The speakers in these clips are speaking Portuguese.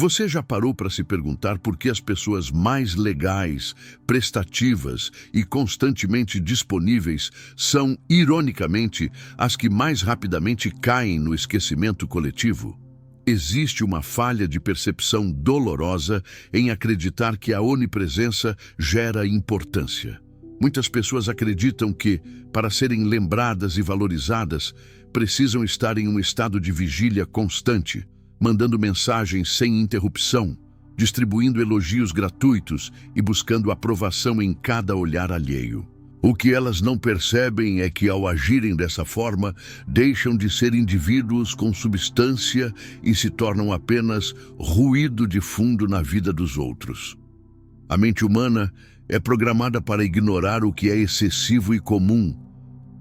Você já parou para se perguntar por que as pessoas mais legais, prestativas e constantemente disponíveis são, ironicamente, as que mais rapidamente caem no esquecimento coletivo? Existe uma falha de percepção dolorosa em acreditar que a onipresença gera importância. Muitas pessoas acreditam que, para serem lembradas e valorizadas, precisam estar em um estado de vigília constante, mandando mensagens sem interrupção, distribuindo elogios gratuitos e buscando aprovação em cada olhar alheio. O que elas não percebem é que, ao agirem dessa forma, deixam de ser indivíduos com substância e se tornam apenas ruído de fundo na vida dos outros. A mente humana é programada para ignorar o que é excessivo e comum,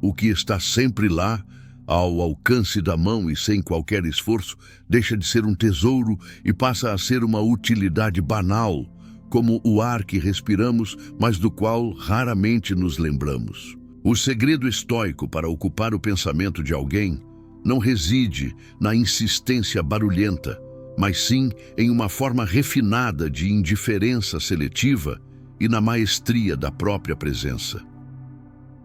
o que está sempre lá, ao alcance da mão e sem qualquer esforço, deixa de ser um tesouro e passa a ser uma utilidade banal, como o ar que respiramos, mas do qual raramente nos lembramos. O segredo estoico para ocupar o pensamento de alguém não reside na insistência barulhenta, mas sim em uma forma refinada de indiferença seletiva e na maestria da própria presença.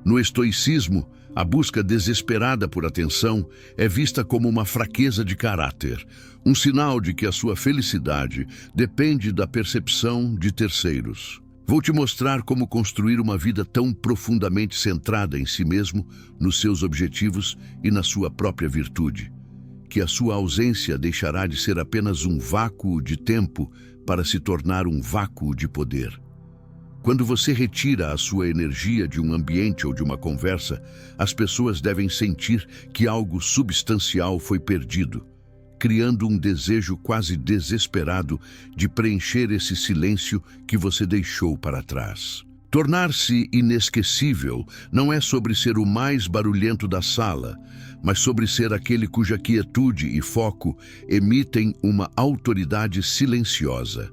No estoicismo, a busca desesperada por atenção é vista como uma fraqueza de caráter, um sinal de que a sua felicidade depende da percepção de terceiros. Vou te mostrar como construir uma vida tão profundamente centrada em si mesmo, nos seus objetivos e na sua própria virtude, que a sua ausência deixará de ser apenas um vácuo de tempo para se tornar um vácuo de poder. Quando você retira a sua energia de um ambiente ou de uma conversa, as pessoas devem sentir que algo substancial foi perdido, criando um desejo quase desesperado de preencher esse silêncio que você deixou para trás. Tornar-se inesquecível não é sobre ser o mais barulhento da sala, mas sobre ser aquele cuja quietude e foco emitem uma autoridade silenciosa.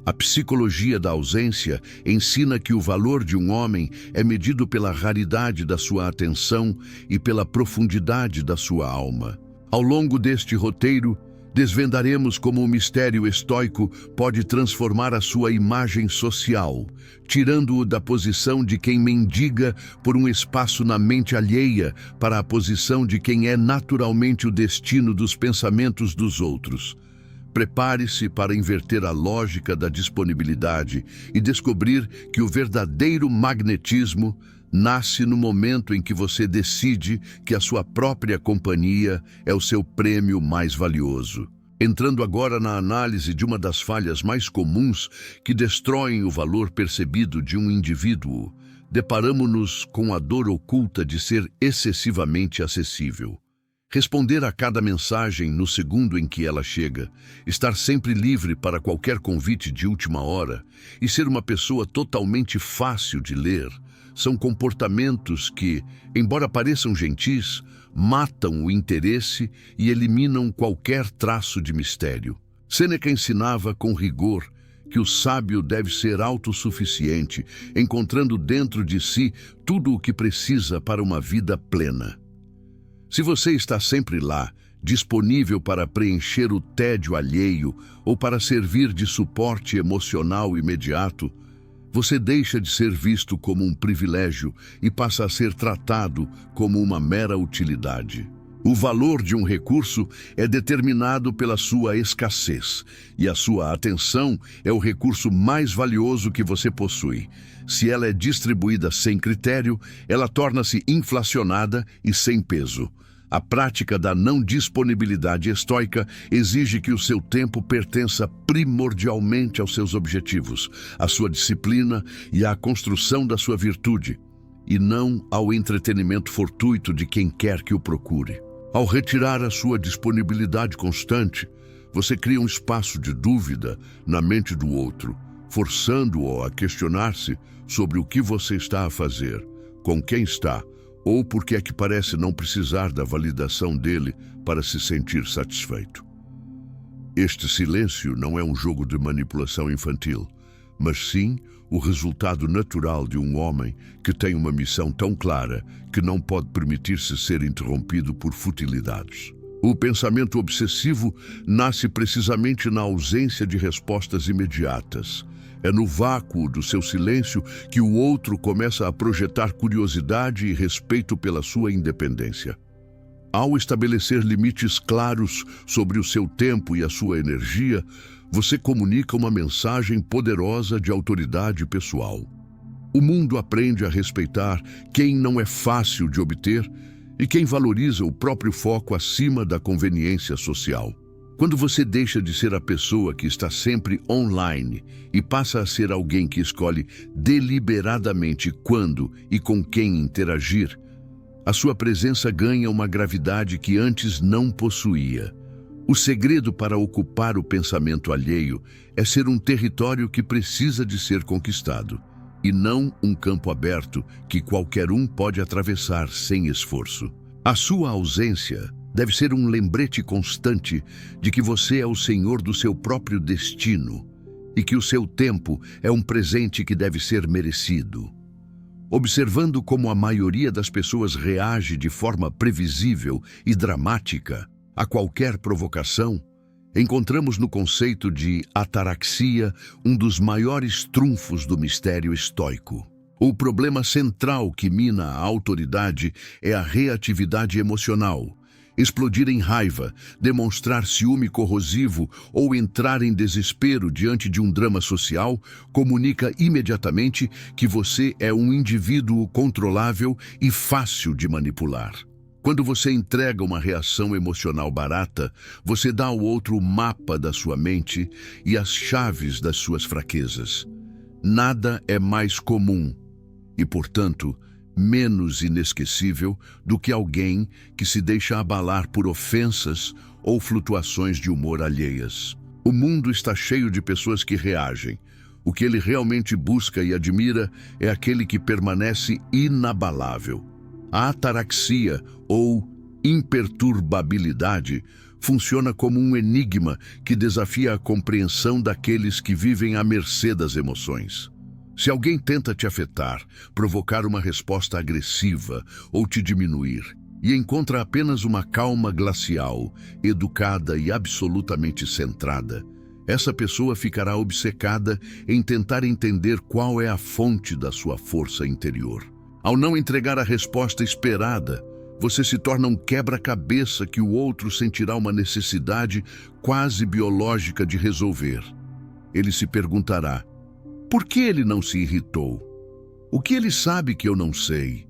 A psicologia da ausência ensina que o valor de um homem é medido pela raridade da sua atenção e pela profundidade da sua alma. Ao longo deste roteiro, desvendaremos como o mistério estoico pode transformar a sua imagem social, tirando-o da posição de quem mendiga por um espaço na mente alheia para a posição de quem é naturalmente o destino dos pensamentos dos outros. Prepare-se para inverter a lógica da disponibilidade e descobrir que o verdadeiro magnetismo nasce no momento em que você decide que a sua própria companhia é o seu prêmio mais valioso. Entrando agora na análise de uma das falhas mais comuns que destroem o valor percebido de um indivíduo, deparamo-nos com a dor oculta de ser excessivamente acessível. Responder a cada mensagem no segundo em que ela chega, estar sempre livre para qualquer convite de última hora e ser uma pessoa totalmente fácil de ler, são comportamentos que, embora pareçam gentis, matam o interesse e eliminam qualquer traço de mistério. Sêneca ensinava com rigor que o sábio deve ser autossuficiente, encontrando dentro de si tudo o que precisa para uma vida plena. Se você está sempre lá, disponível para preencher o tédio alheio ou para servir de suporte emocional imediato, você deixa de ser visto como um privilégio e passa a ser tratado como uma mera utilidade. O valor de um recurso é determinado pela sua escassez, e a sua atenção é o recurso mais valioso que você possui. Se ela é distribuída sem critério, ela torna-se inflacionada e sem peso. A prática da não disponibilidade estoica exige que o seu tempo pertença primordialmente aos seus objetivos, à sua disciplina e à construção da sua virtude, e não ao entretenimento fortuito de quem quer que o procure. Ao retirar a sua disponibilidade constante, você cria um espaço de dúvida na mente do outro, forçando-o a questionar-se sobre o que você está a fazer, com quem está, ou por que é que parece não precisar da validação dele para se sentir satisfeito. Este silêncio não é um jogo de manipulação infantil, mas sim o resultado natural de um homem que tem uma missão tão clara que não pode permitir-se ser interrompido por futilidades. O pensamento obsessivo nasce precisamente na ausência de respostas imediatas. É no vácuo do seu silêncio que o outro começa a projetar curiosidade e respeito pela sua independência. Ao estabelecer limites claros sobre o seu tempo e a sua energia, você comunica uma mensagem poderosa de autoridade pessoal. O mundo aprende a respeitar quem não é fácil de obter e quem valoriza o próprio foco acima da conveniência social. Quando você deixa de ser a pessoa que está sempre online e passa a ser alguém que escolhe deliberadamente quando e com quem interagir, a sua presença ganha uma gravidade que antes não possuía. O segredo para ocupar o pensamento alheio é ser um território que precisa de ser conquistado, e não um campo aberto que qualquer um pode atravessar sem esforço. A sua ausência deve ser um lembrete constante de que você é o senhor do seu próprio destino e que o seu tempo é um presente que deve ser merecido. Observando como a maioria das pessoas reage de forma previsível e dramática a qualquer provocação, encontramos no conceito de ataraxia um dos maiores trunfos do mistério estoico. O problema central que mina a autoridade é a reatividade emocional. Explodir em raiva, demonstrar ciúme corrosivo ou entrar em desespero diante de um drama social comunica imediatamente que você é um indivíduo controlável e fácil de manipular. Quando você entrega uma reação emocional barata, você dá ao outro o mapa da sua mente e as chaves das suas fraquezas. Nada é mais comum e, portanto, menos inesquecível do que alguém que se deixa abalar por ofensas ou flutuações de humor alheias. O mundo está cheio de pessoas que reagem. O que ele realmente busca e admira é aquele que permanece inabalável. A ataraxia, ou imperturbabilidade, funciona como um enigma que desafia a compreensão daqueles que vivem à mercê das emoções. Se alguém tenta te afetar, provocar uma resposta agressiva ou te diminuir, e encontra apenas uma calma glacial, educada e absolutamente centrada, essa pessoa ficará obcecada em tentar entender qual é a fonte da sua força interior. Ao não entregar a resposta esperada, você se torna um quebra-cabeça que o outro sentirá uma necessidade quase biológica de resolver. Ele se perguntará: por que ele não se irritou? O que ele sabe que eu não sei?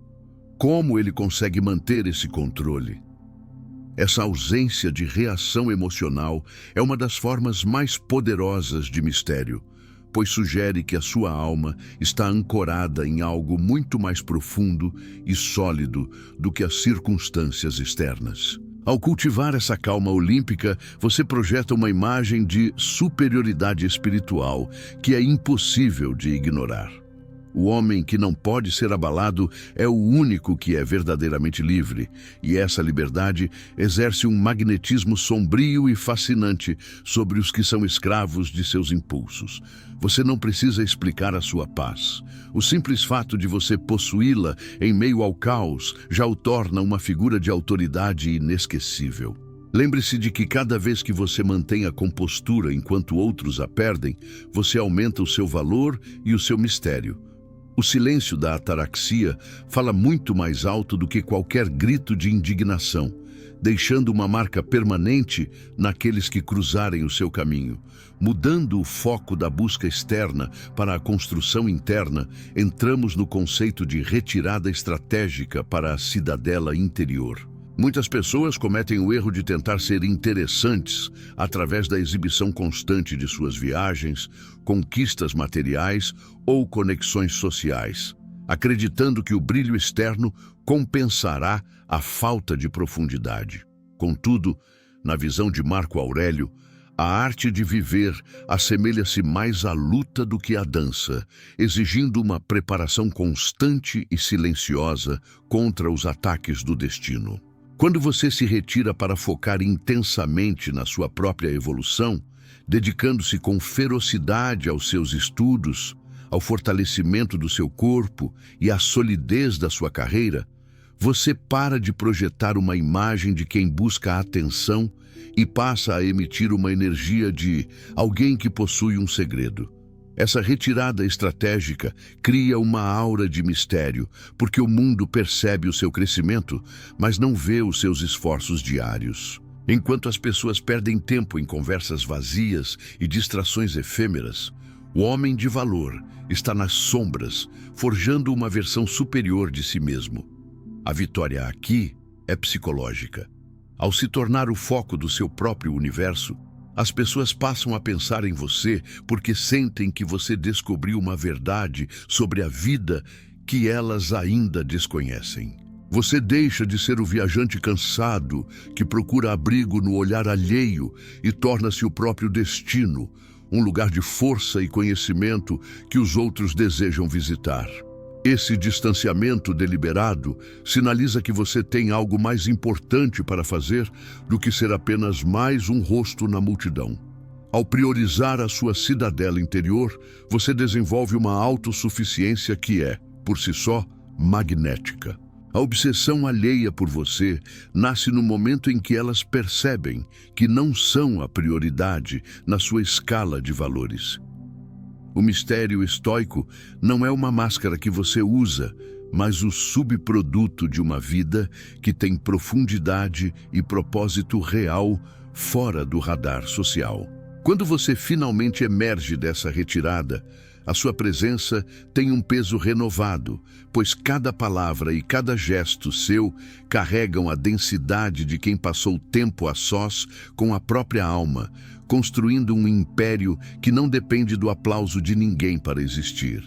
Como ele consegue manter esse controle? Essa ausência de reação emocional é uma das formas mais poderosas de mistério, pois sugere que a sua alma está ancorada em algo muito mais profundo e sólido do que as circunstâncias externas. Ao cultivar essa calma olímpica, você projeta uma imagem de superioridade espiritual que é impossível de ignorar. O homem que não pode ser abalado é o único que é verdadeiramente livre, e essa liberdade exerce um magnetismo sombrio e fascinante sobre os que são escravos de seus impulsos. Você não precisa explicar a sua paz. O simples fato de você possuí-la em meio ao caos já o torna uma figura de autoridade inesquecível. Lembre-se de que cada vez que você mantém a compostura enquanto outros a perdem, você aumenta o seu valor e o seu mistério. O silêncio da ataraxia fala muito mais alto do que qualquer grito de indignação, deixando uma marca permanente naqueles que cruzarem o seu caminho. Mudando o foco da busca externa para a construção interna, entramos no conceito de retirada estratégica para a cidadela interior. Muitas pessoas cometem o erro de tentar ser interessantes através da exibição constante de suas viagens, conquistas materiais ou conexões sociais, acreditando que o brilho externo compensará a falta de profundidade. Contudo, na visão de Marco Aurélio, a arte de viver assemelha-se mais à luta do que à dança, exigindo uma preparação constante e silenciosa contra os ataques do destino. Quando você se retira para focar intensamente na sua própria evolução, dedicando-se com ferocidade aos seus estudos, ao fortalecimento do seu corpo e à solidez da sua carreira, você para de projetar uma imagem de quem busca a atenção e passa a emitir uma energia de alguém que possui um segredo. Essa retirada estratégica cria uma aura de mistério, porque o mundo percebe o seu crescimento, mas não vê os seus esforços diários. Enquanto as pessoas perdem tempo em conversas vazias e distrações efêmeras, o homem de valor está nas sombras, forjando uma versão superior de si mesmo. A vitória aqui é psicológica. Ao se tornar o foco do seu próprio universo, as pessoas passam a pensar em você porque sentem que você descobriu uma verdade sobre a vida que elas ainda desconhecem. Você deixa de ser o viajante cansado que procura abrigo no olhar alheio e torna-se o próprio destino, um lugar de força e conhecimento que os outros desejam visitar. Esse distanciamento deliberado sinaliza que você tem algo mais importante para fazer do que ser apenas mais um rosto na multidão. Ao priorizar a sua cidadela interior, você desenvolve uma autossuficiência que é, por si só, magnética. A obsessão alheia por você nasce no momento em que elas percebem que não são a prioridade na sua escala de valores. O mistério estoico não é uma máscara que você usa, mas o subproduto de uma vida que tem profundidade e propósito real fora do radar social. Quando você finalmente emerge dessa retirada, a sua presença tem um peso renovado, pois cada palavra e cada gesto seu carregam a densidade de quem passou tempo a sós com a própria alma, construindo um império que não depende do aplauso de ninguém para existir.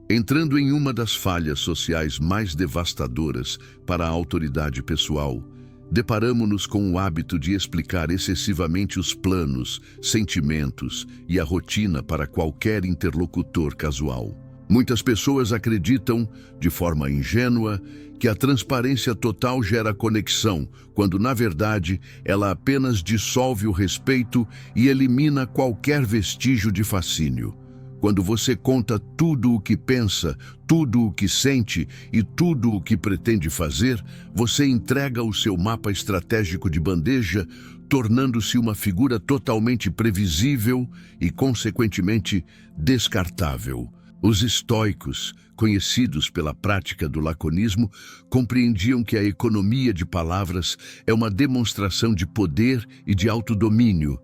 Entrando em uma das falhas sociais mais devastadoras para a autoridade pessoal, deparamo-nos com o hábito de explicar excessivamente os planos, sentimentos e a rotina para qualquer interlocutor casual. Muitas pessoas acreditam, de forma ingênua, que a transparência total gera conexão, quando, na verdade, ela apenas dissolve o respeito e elimina qualquer vestígio de fascínio. Quando você conta tudo o que pensa, tudo o que sente e tudo o que pretende fazer, você entrega o seu mapa estratégico de bandeja, tornando-se uma figura totalmente previsível e, consequentemente, descartável. Os estoicos, conhecidos pela prática do laconismo, compreendiam que a economia de palavras é uma demonstração de poder e de autodomínio.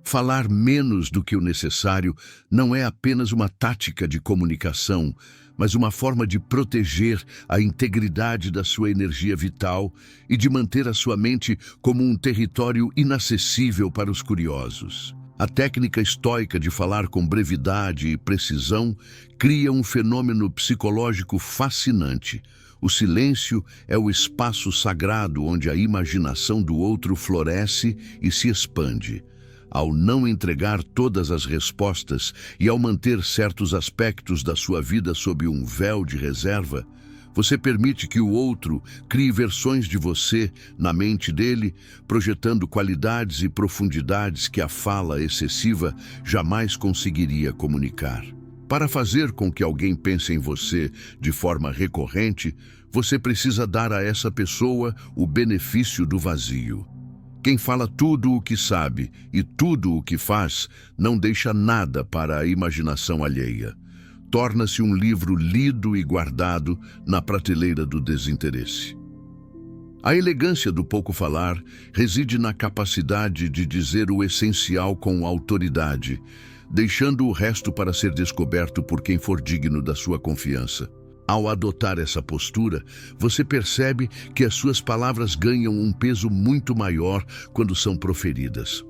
Falar menos do que o necessário não é apenas uma tática de comunicação, mas uma forma de proteger a integridade da sua energia vital e de manter a sua mente como um território inacessível para os curiosos. A técnica estoica de falar com brevidade e precisão cria um fenômeno psicológico fascinante. O silêncio é o espaço sagrado onde a imaginação do outro floresce e se expande. Ao não entregar todas as respostas e ao manter certos aspectos da sua vida sob um véu de reserva, você permite que o outro crie versões de você na mente dele, projetando qualidades e profundidades que a fala excessiva jamais conseguiria comunicar. Para fazer com que alguém pense em você de forma recorrente, você precisa dar a essa pessoa o benefício do vazio. Quem fala tudo o que sabe e tudo o que faz não deixa nada para a imaginação alheia. Torna-se um livro lido e guardado na prateleira do desinteresse. A elegância do pouco falar reside na capacidade de dizer o essencial com autoridade, deixando o resto para ser descoberto por quem for digno da sua confiança. Ao adotar essa postura, você percebe que as suas palavras ganham um peso muito maior quando são proferidas.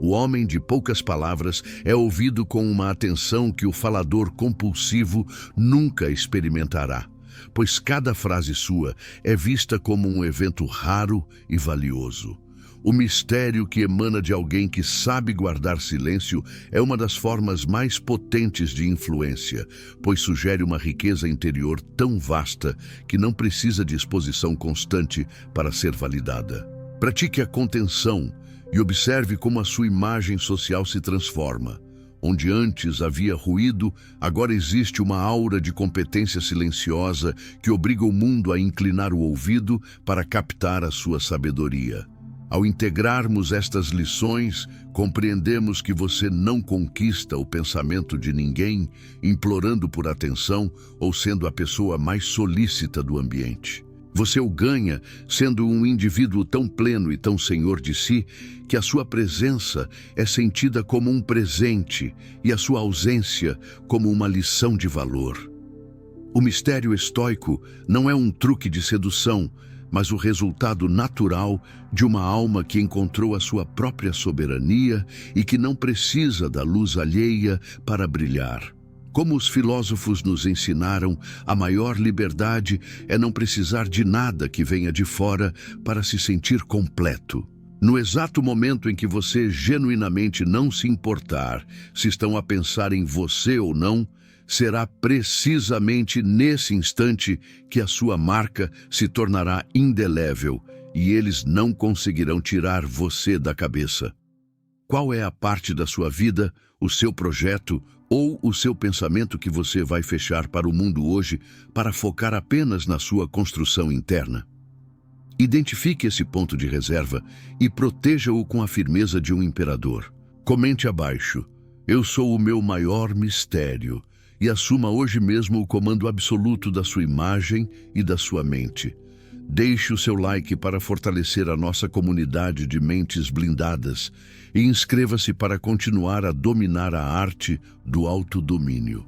O homem de poucas palavras é ouvido com uma atenção que o falador compulsivo nunca experimentará, pois cada frase sua é vista como um evento raro e valioso. O mistério que emana de alguém que sabe guardar silêncio é uma das formas mais potentes de influência, pois sugere uma riqueza interior tão vasta que não precisa de exposição constante para ser validada. Pratique a contenção e observe como a sua imagem social se transforma. Onde antes havia ruído, agora existe uma aura de competência silenciosa que obriga o mundo a inclinar o ouvido para captar a sua sabedoria. Ao integrarmos estas lições, compreendemos que você não conquista o pensamento de ninguém, implorando por atenção ou sendo a pessoa mais solícita do ambiente. Você o ganha sendo um indivíduo tão pleno e tão senhor de si que a sua presença é sentida como um presente e a sua ausência como uma lição de valor. O mistério estoico não é um truque de sedução, mas o resultado natural de uma alma que encontrou a sua própria soberania e que não precisa da luz alheia para brilhar. Como os filósofos nos ensinaram, a maior liberdade é não precisar de nada que venha de fora para se sentir completo. No exato momento em que você genuinamente não se importar se estão a pensar em você ou não, será precisamente nesse instante que a sua marca se tornará indelével e eles não conseguirão tirar você da cabeça. Qual é a parte da sua vida, o seu projeto ou o seu pensamento que você vai fechar para o mundo hoje para focar apenas na sua construção interna? Identifique esse ponto de reserva e proteja-o com a firmeza de um imperador. Comente abaixo: eu sou o meu maior mistério, e assuma hoje mesmo o comando absoluto da sua imagem e da sua mente. Deixe o seu like para fortalecer a nossa comunidade de mentes blindadas e inscreva-se para continuar a dominar a arte do autodomínio.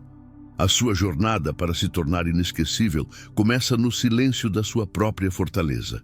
A sua jornada para se tornar inesquecível começa no silêncio da sua própria fortaleza.